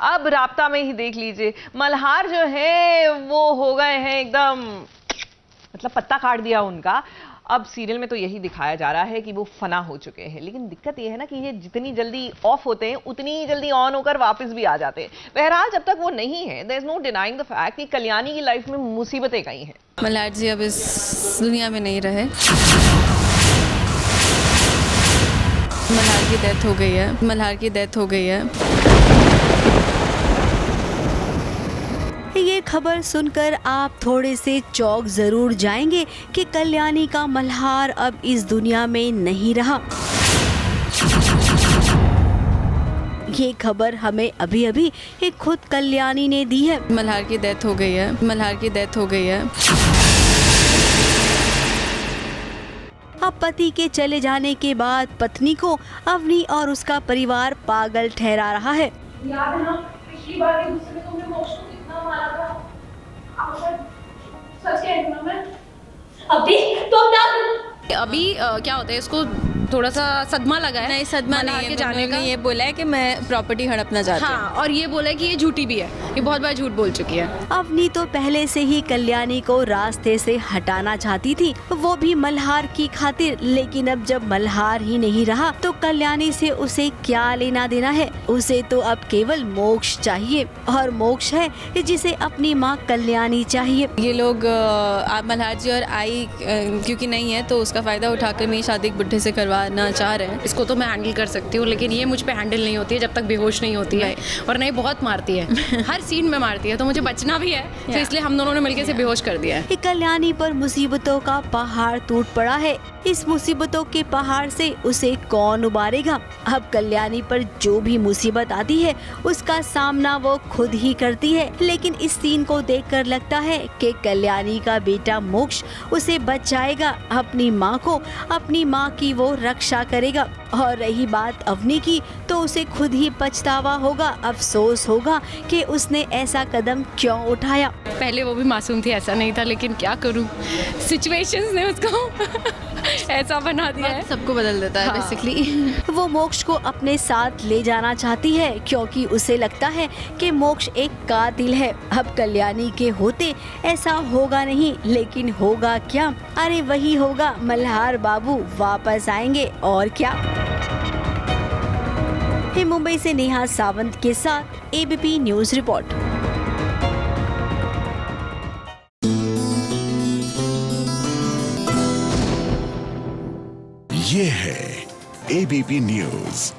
अब राब्ता में ही देख लीजिए, मल्हार जो है वो हो गए हैं एकदम, मतलब पत्ता काट दिया उनका। अब सीरियल में तो यही दिखाया जा रहा है कि वो फना हो चुके हैं, लेकिन दिक्कत ये है ना कि ये जितनी जल्दी ऑफ होते हैं उतनी जल्दी ऑन होकर वापस भी आ जाते हैं। बहरहाल जब तक वो नहीं है, there is no denying the fact कि कल्याणी की लाइफ में मुसीबतें गई हैं। मल्हार जी अब इस दुनिया में नहीं रहे। मल्हार की डेथ हो गई है, मल्हार की डेथ हो गई है। ये खबर सुनकर आप थोड़े से चौंक जरूर जाएंगे कि कल्याणी का मल्हार अब इस दुनिया में नहीं रहा। ये खबर हमें अभी अभी एक खुद कल्याणी ने दी है। मल्हार की डेथ हो गई है, मल्हार की डेथ हो गई है। अब पति के चले जाने के बाद पत्नी को अवनी और उसका परिवार पागल ठहरा रहा है। याद है ना पिछली बार के गुस्से में तुमने मोक्ष को कितना मारा था? अब सच कह रही हूं ना मैं। अभी तुम ना अभी क्या होता है, इसको थोड़ा सा सदमा लगा है। नहीं, सदमा मल्हार नहीं के है। जाने का ये बोला है कि मैं प्रॉपर्टी हड़पना चाहती हूँ। हाँ, और ये बोला है कि ये झूठी भी है, ये बहुत बार झूठ बोल चुकी है। अवनी तो पहले से ही कल्याणी को रास्ते से हटाना चाहती थी, वो भी मल्हार की खातिर। लेकिन अब जब मल्हार ही नहीं रहा तो कल्याणी से उसे क्या लेना देना है? उसे तो अब केवल मोक्ष चाहिए, और मोक्ष है जिसे अपनी माँ कल्याणी चाहिए। ये लोग मल्हार जी और आई क्योंकि नहीं है तो उसका फायदा उठाकर मेरी शादी एक बुढ़े से करवाना चाह रहे हैं। इसको तो मैं हैंडल कर सकती हूँ, लेकिन ये मुझ पे हैंडल नहीं होती है जब तक बेहोश नहीं होती है। और नहीं, बहुत मारती है, हर सीन में मारती है, तो मुझे बचना भी है, तो इसलिए हम दोनों ने मिलकर इसे बेहोश कर दिया है। कल्याणी पर मुसीबतों का पहाड़ टूट पड़ा है। इस मुसीबतों के पहाड़ से उसे कौन उबारेगा? अब कल्याणी पर जो भी मुसीबत आती है उसका सामना वो खुद ही करती है। लेकिन इस सीन को देखकर लगता है कि कल्याणी का बेटा मोक्ष उसे बचाएगा, अपनी माँ को, अपनी माँ की वो रक्षा करेगा। और रही बात अवनी की, तो उसे खुद ही पछतावा होगा, अफसोस होगा कि उसने ऐसा कदम क्यों उठाया। पहले वो भी मासूम थी, ऐसा नहीं था, लेकिन क्या करूँ, सिचुएशंस ने उसको ऐसा बना दिया है। सबको बदल देता है बेसिकली। वो मोक्ष को अपने साथ ले जाना चाहती है क्योंकि उसे लगता है कि मोक्ष एक कातिल है। अब कल्याणी के होते ऐसा होगा नहीं, लेकिन होगा क्या? अरे वही होगा, मल्हार बाबू वापस आएंगे, और क्या। मुंबई से नेहा सावंत के साथ एबीपी न्यूज रिपोर्ट। ये है एबीपी न्यूज।